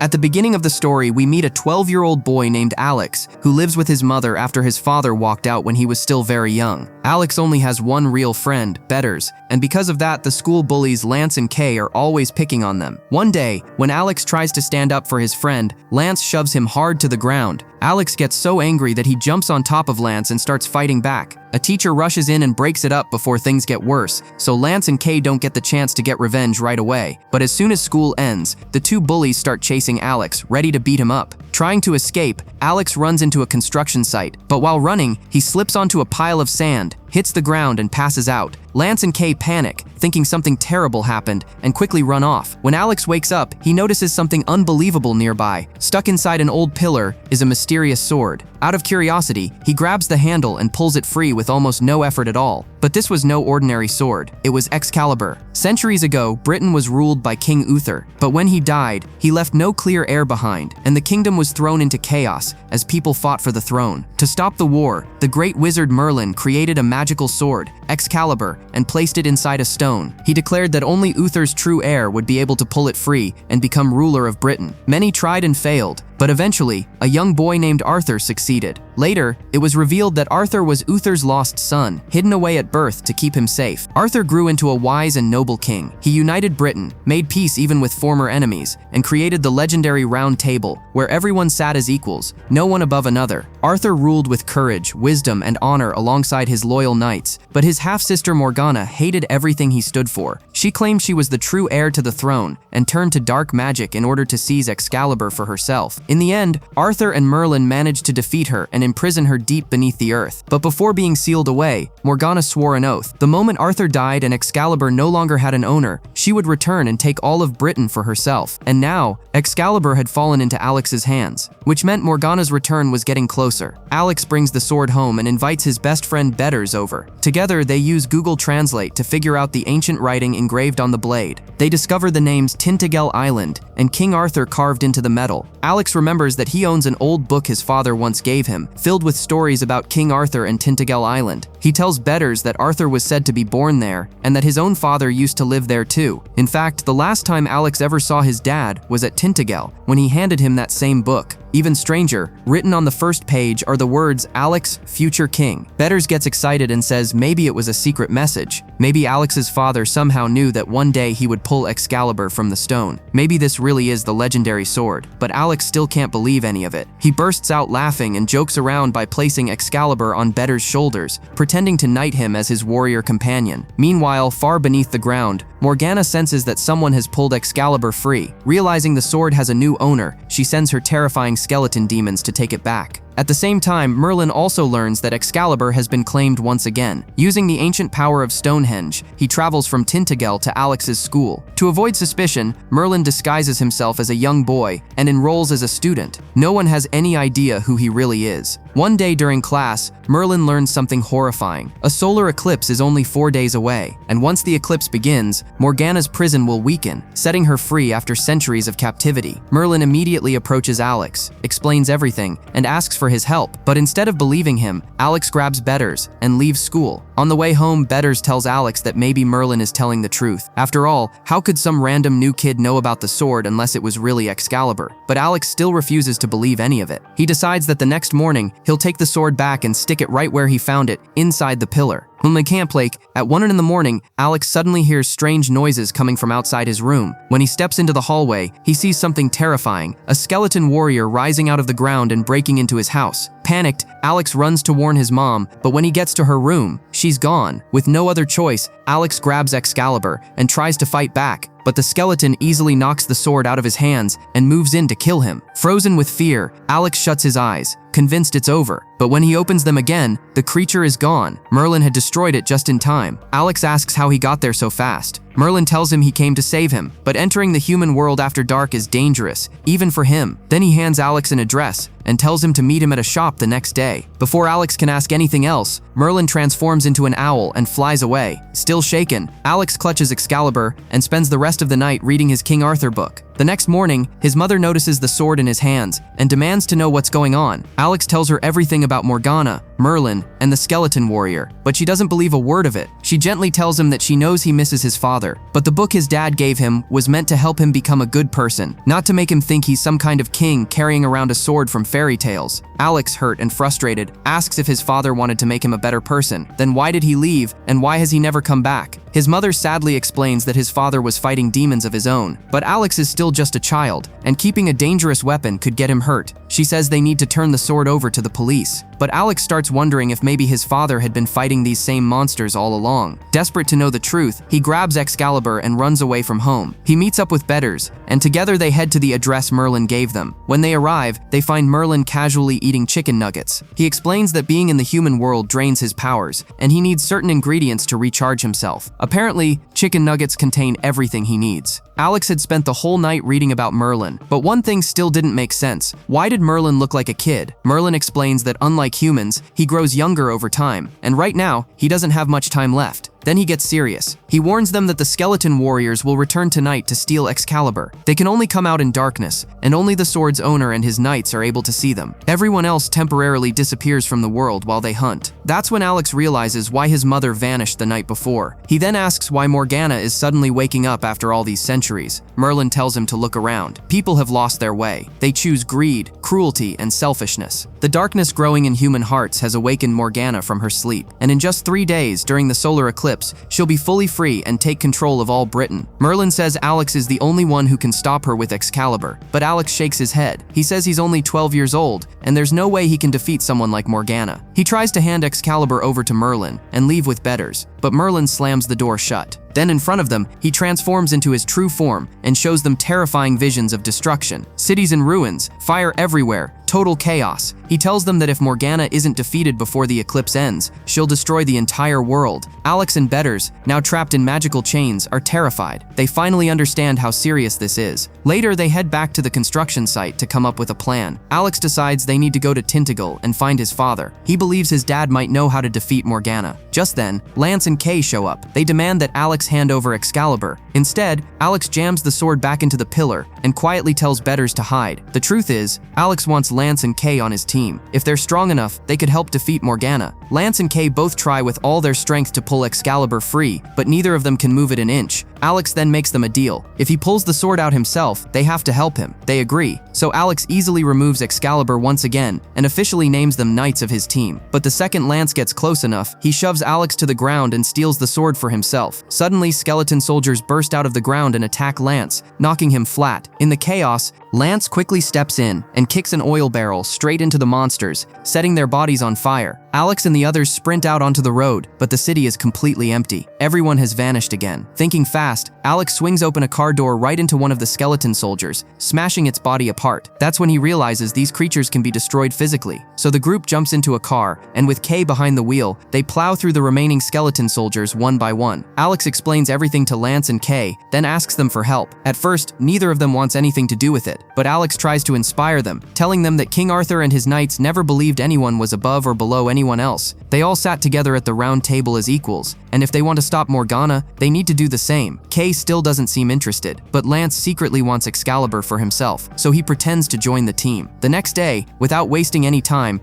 At the beginning of the story, we meet a 12-year-old boy named Alex, who lives with his mother after his father walked out when he was still very young. Alex only has one real friend, Betters, and because of that, the school bullies Lance and Kay are always picking on them. One day, when Alex tries to stand up for his friend, Lance shoves him hard to the ground. Alex gets so angry that he jumps on top of Lance and starts fighting back. A teacher rushes in and breaks it up before things get worse, so Lance and Kay don't get the chance to get revenge right away. But as soon as school ends, the two bullies start chasing Alex, ready to beat him up. Trying to escape, Alex runs into a construction site, but while running, he slips onto a pile of sand, hits the ground, and passes out. Lance and Kay panic, thinking something terrible happened, and quickly run off. When Alex wakes up, he notices something unbelievable nearby. Stuck inside an old pillar is a mysterious sword. Out of curiosity, he grabs the handle and pulls it free with almost no effort at all. But this was no ordinary sword. It was Excalibur. Centuries ago, Britain was ruled by King Uther, but when he died, he left no clear heir behind, and the kingdom was thrown into chaos as people fought for the throne. To stop the war, the great wizard Merlin created a magical sword, Excalibur, and placed it inside a stone. He declared that only Uther's true heir would be able to pull it free and become ruler of Britain. Many tried and failed, but eventually, a young boy named Arthur succeeded. Later, it was revealed that Arthur was Uther's lost son, hidden away at birth to keep him safe. Arthur grew into a wise and noble king. He united Britain, made peace even with former enemies, and created the legendary Round Table, where everyone sat as equals, no one above another. Arthur ruled with courage, wisdom, and honor alongside his loyal knights, but his half-sister Morgana hated everything he stood for. She claimed she was the true heir to the throne and turned to dark magic in order to seize Excalibur for herself. In the end, Arthur and Merlin managed to defeat her and imprison her deep beneath the earth. But before being sealed away, Morgana swore an oath. The moment Arthur died and Excalibur no longer had an owner, she would return and take all of Britain for herself. And now, Excalibur had fallen into Alex's hands, which meant Morgana's return was getting closer. Alex brings the sword home and invites his best friend Betters over. Together, they use Google Translate to figure out the ancient writing engraved on the blade. They discover the names Tintagel Island and King Arthur carved into the metal. Alex remembers that he owns an old book his father once gave him, filled with stories about King Arthur and Tintagel Island. He tells Betters that Arthur was said to be born there, and that his own father used to live there too. In fact, the last time Alex ever saw his dad was at Tintagel, when he handed him that same book. Even stranger, written on the first page are the words, "Alex, future king." Betters gets excited and says maybe it was a secret message. Maybe Alex's father somehow knew that one day he would pull Excalibur from the stone. Maybe this really is the legendary sword, but Alex still can't believe any of it. He bursts out laughing and jokes around by placing Excalibur on Betters' shoulders, pretending to knight him as his warrior companion. Meanwhile, far beneath the ground, Morgana senses that someone has pulled Excalibur free. Realizing the sword has a new owner, she sends her terrifying skeleton demons to take it back. At the same time, Merlin also learns that Excalibur has been claimed once again. Using the ancient power of Stonehenge, he travels from Tintagel to Alex's school. To avoid suspicion, Merlin disguises himself as a young boy and enrolls as a student. No one has any idea who he really is. One day during class, Merlin learns something horrifying. A solar eclipse is only 4 days away, and once the eclipse begins, Morgana's prison will weaken, setting her free after centuries of captivity. Merlin immediately approaches Alex, explains everything, and asks for his help. But instead of believing him, Alex grabs Betters and leaves school. On the way home, Betters tells Alex that maybe Merlin is telling the truth. After all, how could some random new kid know about the sword unless it was really Excalibur? But Alex still refuses to believe any of it. He decides that the next morning, he'll take the sword back and stick it right where he found it, inside the pillar. On the camp lake, at 1 in the morning, Alex suddenly hears strange noises coming from outside his room. When he steps into the hallway, he sees something terrifying, a skeleton warrior rising out of the ground and breaking into his house. Panicked, Alex runs to warn his mom, but when he gets to her room, she's gone. With no other choice, Alex grabs Excalibur and tries to fight back, but the skeleton easily knocks the sword out of his hands and moves in to kill him. Frozen with fear, Alex shuts his eyes, convinced it's over. But when he opens them again, the creature is gone. Merlin had destroyed it just in time. Alex asks how he got there so fast. Merlin tells him he came to save him, but entering the human world after dark is dangerous, even for him. Then he hands Alex an address and tells him to meet him at a shop the next day. Before Alex can ask anything else, Merlin transforms into an owl and flies away. Still shaken, Alex clutches Excalibur and spends the rest of the night reading his King Arthur book. The next morning, his mother notices the sword in his hands and demands to know what's going on. Alex tells her everything about Morgana, Merlin, and the skeleton warrior, but she doesn't believe a word of it. She gently tells him that she knows he misses his father, but the book his dad gave him was meant to help him become a good person, not to make him think he's some kind of king carrying around a sword from fairy tales. Alex, hurt and frustrated, asks if his father wanted to make him a better person. Then why did he leave, and why has he never come back? His mother sadly explains that his father was fighting demons of his own, but Alex is still just a child, and keeping a dangerous weapon could get him hurt. She says they need to turn the sword over to the police. But Alex starts wondering if maybe his father had been fighting these same monsters all along. Desperate to know the truth, he grabs Excalibur and runs away from home. He meets up with betters, and together they head to the address Merlin gave them. When they arrive, they find Merlin casually eating chicken nuggets. He explains that being in the human world drains his powers, and he needs certain ingredients to recharge himself. Apparently, chicken nuggets contain everything he needs. Alex had spent the whole night reading about Merlin, but one thing still didn't make sense. Why did Merlin look like a kid? Merlin explains that unlike humans, he grows younger over time, and right now, he doesn't have much time left. Then he gets serious. He warns them that the skeleton warriors will return tonight to steal Excalibur. They can only come out in darkness, and only the sword's owner and his knights are able to see them. Everyone else temporarily disappears from the world while they hunt. That's when Alex realizes why his mother vanished the night before. He then asks why Morgana is suddenly waking up after all these centuries. Merlin tells him to look around. People have lost their way. They choose greed, cruelty, and selfishness. The darkness growing in human hearts has awakened Morgana from her sleep, and in just 3 days, during the solar eclipse, she'll be fully free and take control of all Britain. Merlin says Alex is the only one who can stop her with Excalibur, but Alex shakes his head. He says he's only 12 years old, and there's no way he can defeat someone like Morgana. He tries to hand Excalibur over to Merlin and leave with betters, but Merlin slams the door shut. Then in front of them, he transforms into his true form and shows them terrifying visions of destruction. Cities in ruins, fire everywhere, total chaos. He tells them that if Morgana isn't defeated before the eclipse ends, she'll destroy the entire world. Alex and betters, now trapped in magical chains, are terrified. They finally understand how serious this is. Later, they head back to the construction site to come up with a plan. Alex decides they need to go to Tintagel and find his father. He believes his dad might know how to defeat Morgana. Just then, Lance and Kay show up. They demand that Alex hand over Excalibur. Instead, Alex jams the sword back into the pillar and quietly tells betters to hide. The truth is, Alex wants Lance and Kay on his team. If they're strong enough, they could help defeat Morgana. Lance and Kay both try with all their strength to pull Excalibur free, but neither of them can move it an inch. Alex then makes them a deal. If he pulls the sword out himself, they have to help him. They agree. So Alex easily removes Excalibur once again and officially names them knights of his team. But the second Lance gets close enough, he shoves Alex to the ground and steals the sword for himself. Suddenly, skeleton soldiers burst out of the ground and attack Lance, knocking him flat. In the chaos, Lance quickly steps in and kicks an oil barrel straight into the monsters, setting their bodies on fire. Alex and the others sprint out onto the road, but the city is completely empty. Everyone has vanished again. Thinking fast, Alex swings open a car door right into one of the skeleton soldiers, smashing its body apart. That's when he realizes these creatures can be destroyed physically. So the group jumps into a car, and with Kay behind the wheel, they plow through the remaining skeleton soldiers one by one. Alex explains everything to Lance and Kay, then asks them for help. At first, neither of them wants anything to do with it, but Alex tries to inspire them, telling them that King Arthur and his knights never believed anyone was above or below anyone else. They all sat together at the round table as equals, and if they want to stop Morgana, they need to do the same. Kay still doesn't seem interested, but Lance secretly wants Excalibur for himself, so he pretends to join the team. The next day, without wasting any time,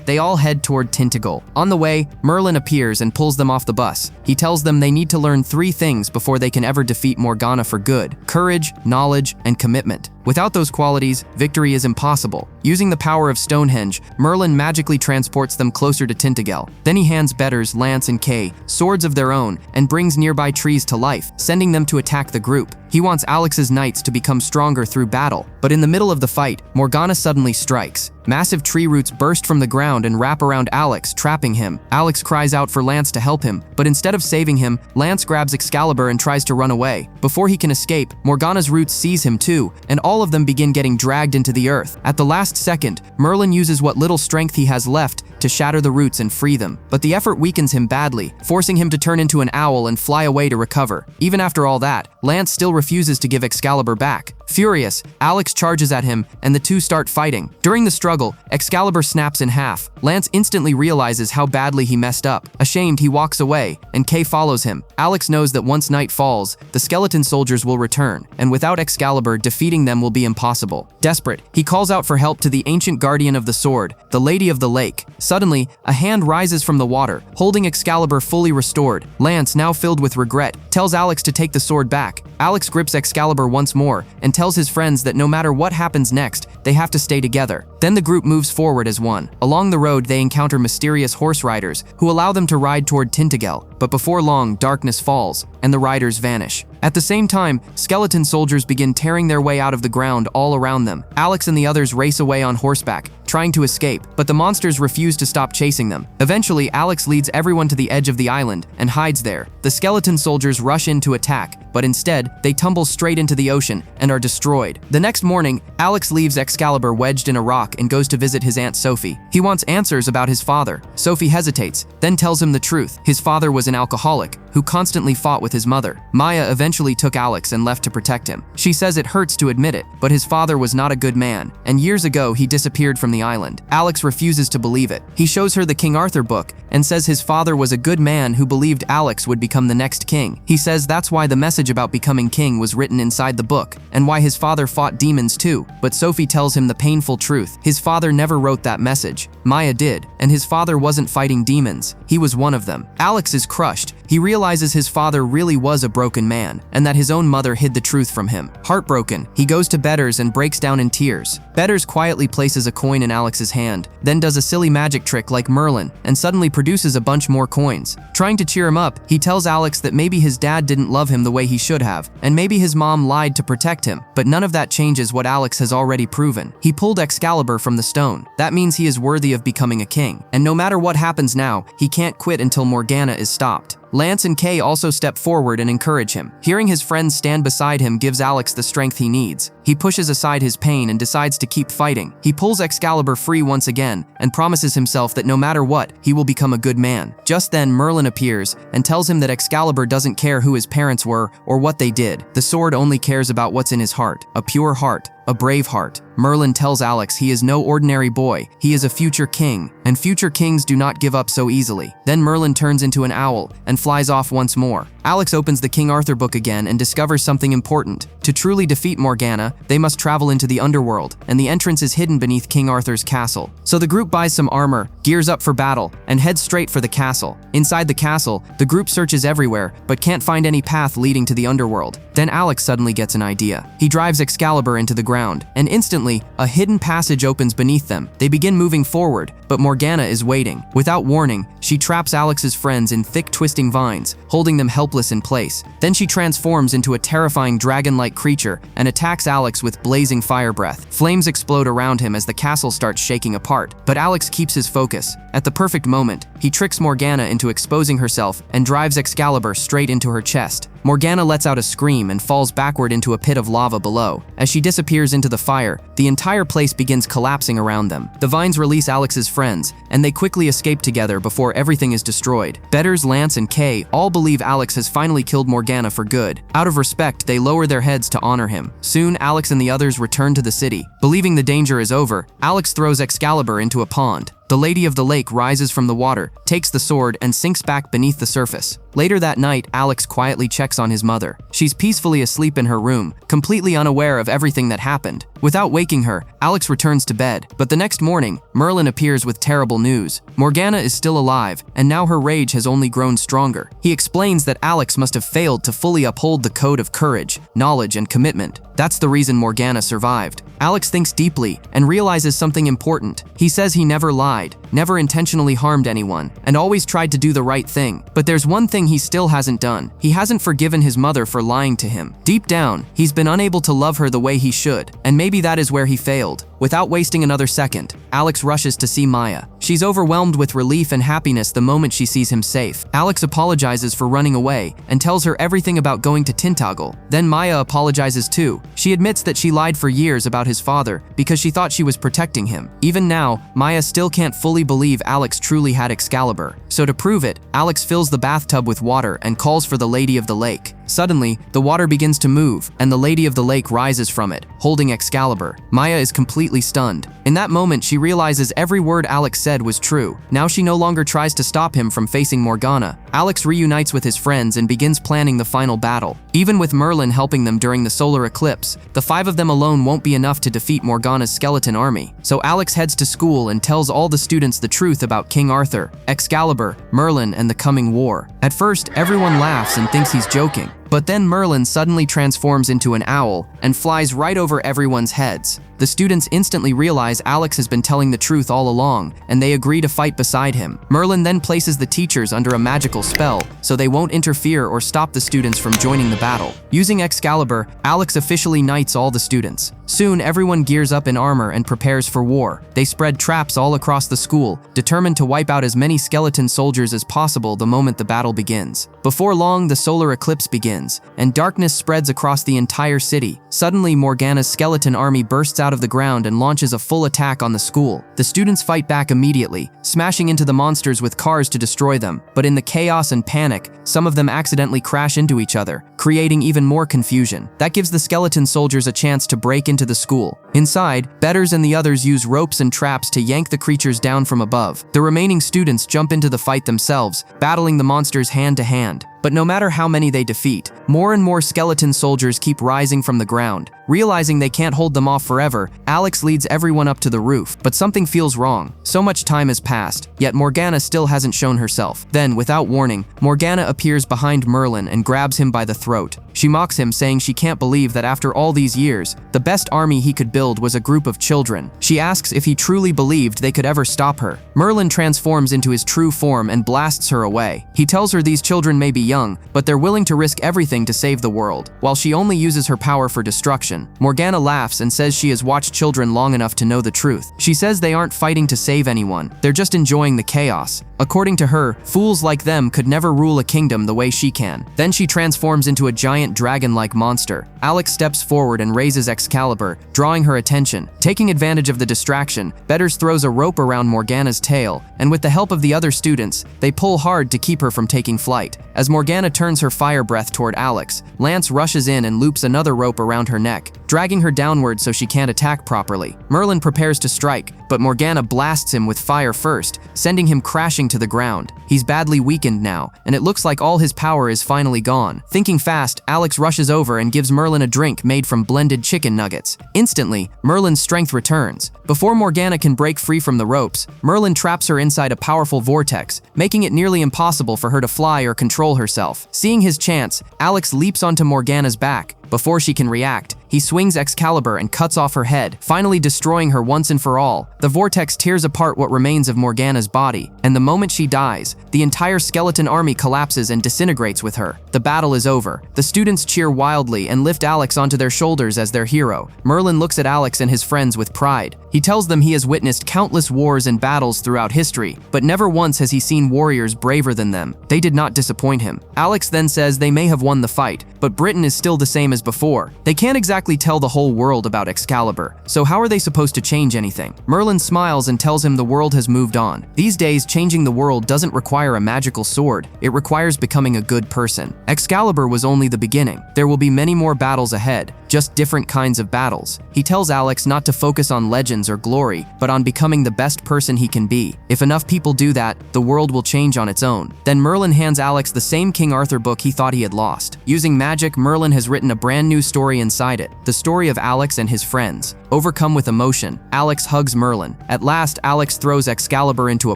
they all head toward Tintagel. On the way, Merlin appears and pulls them off the bus. He tells them they need to learn 3 things before they can ever defeat Morgana for good: courage, knowledge, and commitment. Without those qualities, victory is impossible. Using the power of Stonehenge, Merlin magically transports them closer to Tintagel. Then he hands betters, Lance and Kay, swords of their own and brings nearby trees to life, sending them to attack the group. He wants Alex's knights to become stronger through battle, but in the middle of the fight, Morgana suddenly strikes. Massive tree roots burst from the ground and wrap around Alex, trapping him. Alex cries out for Lance to help him, but instead of saving him, Lance grabs Excalibur and tries to run away. Before he can escape, Morgana's roots seize him too, and all of them begin getting dragged into the earth. At the last second, Merlin uses what little strength he has left to shatter the roots and free them, but the effort weakens him badly, forcing him to turn into an owl and fly away to recover. Even after all that, Lance still refuses to give Excalibur back. Furious, Alex charges at him and the two start fighting. During the struggle, Excalibur snaps in half. Lance instantly realizes how badly he messed up. Ashamed, he walks away, and Kay follows him. Alex knows that once night falls, the skeleton soldiers will return, and without Excalibur, defeating them will be impossible. Desperate, he calls out for help to the ancient guardian of the sword, the Lady of the Lake. Suddenly, a hand rises from the water, holding Excalibur fully restored. Lance, now filled with regret, tells Alex to take the sword back. Alex grips Excalibur once more and tells his friends that no matter what happens next, they have to stay together. Then the group moves forward as one. Along the road, they encounter mysterious horse riders who allow them to ride toward Tintagel, but before long, darkness falls, and the riders vanish. At the same time, skeleton soldiers begin tearing their way out of the ground all around them. Alex and the others race away on horseback, trying to escape, but the monsters refuse to stop chasing them. Eventually, Alex leads everyone to the edge of the island and hides there. The skeleton soldiers rush in to attack, but instead, they tumble straight into the ocean and are destroyed. The next morning, Alex leaves Excalibur wedged in a rock and goes to visit his Aunt Sophie. He wants answers about his father. Sophie hesitates, then tells him the truth. His father was an alcoholic who constantly fought with his mother. Maya eventually took Alex and left to protect him. She says it hurts to admit it, but his father was not a good man, and years ago he disappeared from the island. Alex refuses to believe it. He shows her the King Arthur book and says his father was a good man who believed Alex would become the next king. He says that's why the message about becoming king was written inside the book, and why his father fought demons too. But Sophie tells him the painful truth. His father never wrote that message. Maya did, and his father wasn't fighting demons. He was one of them. Alex is crushed. He realizes his father really was a broken man, and that his own mother hid the truth from him. Heartbroken, he goes to Betters and breaks down in tears. Betters quietly places a coin in Alex's hand, then does a silly magic trick like Merlin, and suddenly produces a bunch more coins. Trying to cheer him up, he tells Alex that maybe his dad didn't love him the way he should have, and maybe his mom lied to protect him, but none of that changes what Alex has already proven. He pulled Excalibur from the stone. That means he is worthy of becoming a king, and no matter what happens now, he can't quit until Morgana is stopped. Lance and Kay also step forward and encourage him. Hearing his friends stand beside him gives Alex the strength he needs. He pushes aside his pain and decides to keep fighting. He pulls Excalibur free once again and promises himself that no matter what, he will become a good man. Just then, Merlin appears and tells him that Excalibur doesn't care who his parents were or what they did. The sword only cares about what's in his heart, a pure heart, a brave heart. Merlin tells Alex he is no ordinary boy, he is a future king, and future kings do not give up so easily. Then Merlin turns into an owl and flies off once more. Alex opens the King Arthur book again and discovers something important. To truly defeat Morgana, they must travel into the underworld, and the entrance is hidden beneath King Arthur's castle. So the group buys some armor, gears up for battle, and heads straight for the castle. Inside the castle, the group searches everywhere, but can't find any path leading to the underworld. Then Alex suddenly gets an idea. He drives Excalibur into the ground, and instantly, a hidden passage opens beneath them. They begin moving forward, but Morgana is waiting. Without warning, she traps Alex's friends in thick twisting vines, holding them helpless in place. Then she transforms into a terrifying dragon-like creature and attacks Alex with blazing fire breath. Flames explode around him as the castle starts shaking apart, but Alex keeps his focus. At the perfect moment, he tricks Morgana into exposing herself and drives Excalibur straight into her chest. Morgana lets out a scream and falls backward into a pit of lava below. As she disappears into the fire, the entire place begins collapsing around them. The vines release Alex's friends, and they quickly escape together before everything is destroyed. Betters, Lance, and Kay all believe Alex has finally killed Morgana for good. Out of respect, they lower their heads to honor him. Soon, Alex and the others return to the city. Believing the danger is over, Alex throws Excalibur into a pond. The Lady of the Lake rises from the water, takes the sword, and sinks back beneath the surface. Later that night, Alex quietly checks on his mother. She's peacefully asleep in her room, completely unaware of everything that happened. Without waking her, Alex returns to bed. But the next morning, Merlin appears with terrible news. Morgana is still alive, and now her rage has only grown stronger. He explains that Alex must have failed to fully uphold the code of courage, knowledge, and commitment. That's the reason Morgana survived. Alex thinks deeply and realizes something important. He says he never lied, never intentionally harmed anyone, and always tried to do the right thing. But there's one thing he still hasn't done. He hasn't forgiven his mother for lying to him. Deep down, he's been unable to love her the way he should, and maybe that is where he failed. Without wasting another second, Alex rushes to see Maya. She's overwhelmed with relief and happiness the moment she sees him safe. Alex apologizes for running away and tells her everything about going to Tintagel. Then Maya apologizes too. She admits that she lied for years about his father because she thought she was protecting him. Even now, Maya still can't fully believe Alex truly had Excalibur. So to prove it, Alex fills the bathtub with water and calls for the Lady of the Lake. Suddenly, the water begins to move, and the Lady of the Lake rises from it, holding Excalibur. Maya is completely stunned. In that moment, she realizes every word Alex said was true. Now she no longer tries to stop him from facing Morgana. Alex reunites with his friends and begins planning the final battle. Even with Merlin helping them during the solar eclipse, the 5 of them alone won't be enough to defeat Morgana's skeleton army. So Alex heads to school and tells all the students the truth about King Arthur, Excalibur, Merlin, and the coming war. At first, everyone laughs and thinks he's joking. But then Merlin suddenly transforms into an owl and flies right over everyone's heads. The students instantly realize Alex has been telling the truth all along, and they agree to fight beside him. Merlin then places the teachers under a magical spell, so they won't interfere or stop the students from joining the battle. Using Excalibur, Alex officially knights all the students. Soon, everyone gears up in armor and prepares for war. They spread traps all across the school, determined to wipe out as many skeleton soldiers as possible the moment the battle begins. Before long, the solar eclipse begins, and darkness spreads across the entire city. Suddenly, Morgana's skeleton army bursts out of the ground and launches a full attack on the school. The students fight back immediately, smashing into the monsters with cars to destroy them. But in the chaos and panic, some of them accidentally crash into each other, creating even more confusion. That gives the skeleton soldiers a chance to break into the school. Inside, Betters and the others use ropes and traps to yank the creatures down from above. The remaining students jump into the fight themselves, battling the monsters hand to hand. But no matter how many they defeat, more and more skeleton soldiers keep rising from the ground. Realizing they can't hold them off forever, Alex leads everyone up to the roof. But something feels wrong. So much time has passed, yet Morgana still hasn't shown herself. Then, without warning, Morgana appears behind Merlin and grabs him by the throat. She mocks him, saying she can't believe that after all these years, the best army he could build was a group of children. She asks if he truly believed they could ever stop her. Merlin transforms into his true form and blasts her away. He tells her these children may be young, but they're willing to risk everything to save the world. While she only uses her power for destruction, Morgana laughs and says she has watched children long enough to know the truth. She says they aren't fighting to save anyone, they're just enjoying the chaos. According to her, fools like them could never rule a kingdom the way she can. Then she transforms into a giant dragon-like monster. Alex steps forward and raises Excalibur, drawing her attention. Taking advantage of the distraction, Betters throws a rope around Morgana's tail, and with the help of the other students, they pull hard to keep her from taking flight. As Morgana turns her fire breath toward Alex, Lance rushes in and loops another rope around her neck, dragging her downward so she can't attack properly. Merlin prepares to strike, but Morgana blasts him with fire first, sending him crashing to the ground. He's badly weakened now, and it looks like all his power is finally gone. Thinking fast, Alex rushes over and gives Merlin a drink made from blended chicken nuggets. Instantly, Merlin's strength returns. Before Morgana can break free from the ropes, Merlin traps her inside a powerful vortex, making it nearly impossible for her to fly or control herself. Seeing his chance, Alex leaps onto Morgana's back. Before she can react, he swings Excalibur and cuts off her head, finally destroying her once and for all. The vortex tears apart what remains of Morgana's body, and the moment she dies, the entire skeleton army collapses and disintegrates with her. The battle is over. The students cheer wildly and lift Alex onto their shoulders as their hero. Merlin looks at Alex and his friends with pride. He tells them he has witnessed countless wars and battles throughout history, but never once has he seen warriors braver than them. They did not disappoint him. Alex then says they may have won the fight, but Britain is still the same as before. They can't exactly tell the whole world about Excalibur, so how are they supposed to change anything? Merlin smiles and tells him the world has moved on. These days, changing the world doesn't require a magical sword, it requires becoming a good person. Excalibur was only the beginning. There will be many more battles ahead, just different kinds of battles. He tells Alex not to focus on legends or glory, but on becoming the best person he can be. If enough people do that, the world will change on its own. Then Merlin hands Alex the same King Arthur book he thought he had lost. Using magic, Merlin has written a brand new story inside it, the story of Alex and his friends. Overcome with emotion, Alex hugs Merlin. At last, Alex throws Excalibur into a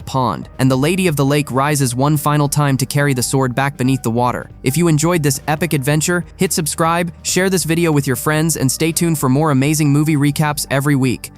pond, and the Lady of the Lake rises one final time to carry the sword back beneath the water. If you enjoyed this epic adventure, hit subscribe, share this video with your friends, and stay tuned for more amazing movie recaps every week.